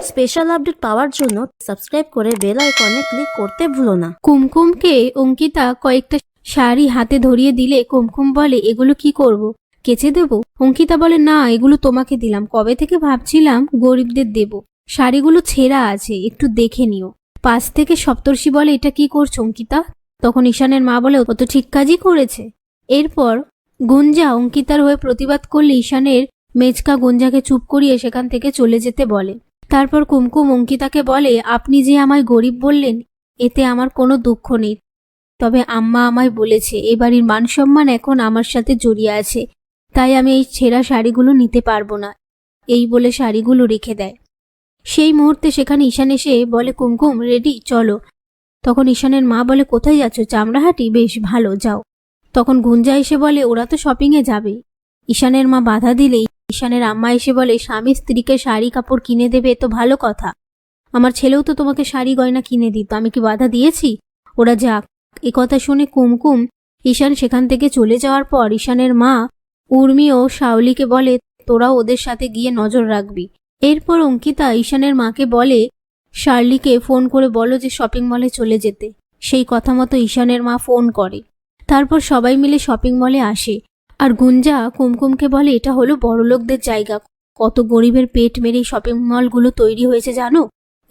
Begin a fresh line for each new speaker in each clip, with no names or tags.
Special update পাওয়ার জন্য subscribe করে bell আইকনে ক্লিক করতে ভুলো না।
কুমকুমকে অঙ্কিতা কয়েকটা শাড়ি হাতে ধরিয়ে দিলে কুমকুম বলে, এগুলো কি করব? কেচে দেব? অঙ্কিতা বলে, না, এগুলো তোমাকে দিলাম, কবে থেকে ভাবছিলাম গরিবদের দেব। শাড়িগুলো ছেঁড়া আছে, একটু দেখে নিও। পাশ থেকে সপ্তর্ষি বলে, এটা কি করছো অঙ্কিতা? তখন ঈশানের মা বলে, ও তো ঠিক কাজই করেছে। এরপর গুঞ্জা অঙ্কিতার হয়ে প্রতিবাদ করলে ঈশানের মেজকা গুঞ্জাকে চুপ করিয়ে সেখান থেকে চলে যেতে বলে। তারপর কুমকুম অঙ্কিতাকে বলে, আপনি যে আমায় গরিব বললেন এতে আমার কোনো দুঃখ নেই, তবে আম্মা আমায় বলেছে এ বাড়ির মান সম্মান এখন আমার সাথে জড়িয়ে আছে, তাই আমি এই ছেঁড়া শাড়িগুলো নিতে পারবো না। এই বলে শাড়িগুলো রেখে দেয়। সেই মুহূর্তে সেখানে ঈশান এসে বলে, কুমকুম রেডি, চলো। তখন ঈশানের মা বলে, কোথায় যাচ্ছ? চামড়াহাটি? বেশ ভালো, যাও। তখন গুঞ্জা এসে বলে, ওরা তো শপিংয়ে যাবে। ঈশানের মা বাধা দিলেই ঈশানের আম্মা এসে বলে, স্বামী স্ত্রীকে শাড়ি কাপড় কিনে দেবে তো ভালো কথা, আমার ছেলেও তো তোমাকে শাড়ি গয়না কিনে দিত, আমি কি বাধা দিয়েছি? ওরা যাক। এ কথা শুনে কুমকুম ঈশান সেখান থেকে চলে যাওয়ার পর ঈশানের মা উর্মি ও শাওলিকে বলে, তোরাও ওদের সাথে গিয়ে নজর রাখবি। এরপর অঙ্কিতা ঈশানের মাকে বলে, শার্লিকে ফোন করে বলো যে শপিং মলে চলে যেতে। সেই কথা মতো ঈশানের মা ফোন করে। তারপর সবাই মিলে শপিং মলে আসে। আর গুঞ্জা কুমকুমকে বলে, এটা হলো বড়লোকদের জায়গা, কত গরিবের পেট মেরে শপিং মলগুলো তৈরি হয়েছে জানো?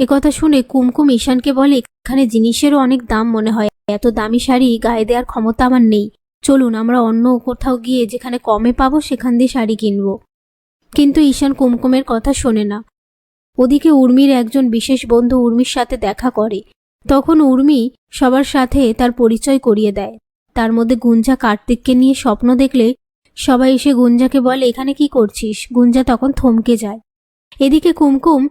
একথা শুনে কুমকুম ঈশানকে বলে, এখানে জিনিসেরও অনেক দাম মনে হয়, এত দামি শাড়ি গায়ে দেওয়ার ক্ষমতা আমার নেই, চলুন আমরা অন্য কোথাও গিয়ে যেখানে কমে পাবো সেখান দিয়ে শাড়ি কিনবো। কিন্তু ঈশান কুমকুমের কথা শোনে না। ওদিকে উর্মির একজন বিশেষ বন্ধু উর্মির সাথে দেখা করে। তখন উর্মি সবার সাথে তার পরিচয় করিয়ে দেয়। তার মধ্যে গুঞ্জা কার্তিককে নিয়ে স্বপ্ন দেখলে সবাই এসে গুঞ্জাকে বলে, এখানে কি করছিস? গুঞ্জা তখন থমকে যায়। এদিকে কুমকুম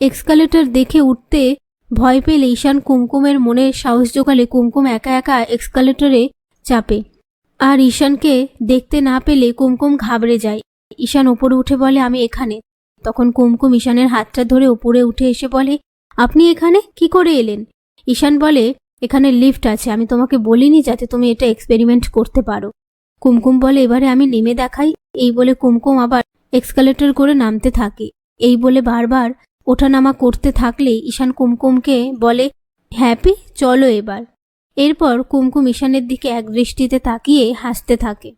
এক্সকালেটর দেখে উঠতে ভয় পেলে ঈশান কুমকুমের মনে সাহস জোগালে কুমকুম একা একা এক্সকালেটরে চাপে। আর ঈশানকে দেখতে না পেলে কুমকুম ঘাবড়ে যায়। ঈশান ওপরে উঠে বলে, আমি এখানে। তখন কুমকুম ঈশানের হাতটা ধরে উপরে উঠে এসে বলে, আপনি এখানে কি করে এলেন? ঈশান বলে, এখানে লিফট আছে, আমি তোমাকে বলিনি যাতে তুমি এটা এক্সপেরিমেন্ট করতে পারো। কুমকুম বলে, এবারে আমি নেমে দেখাই। এই বলে কুমকুম আবার এক্সকালেটর করে নামতে থাকে। এই বলে বারবার ওঠানামা করতে থাকলে ঈশান কুমকুমকে বলে, হ্যাপি, চলো এবার। এরপর কুমকুম ঈশানের দিকে এক দৃষ্টিতে তাকিয়ে হাসতে থাকে।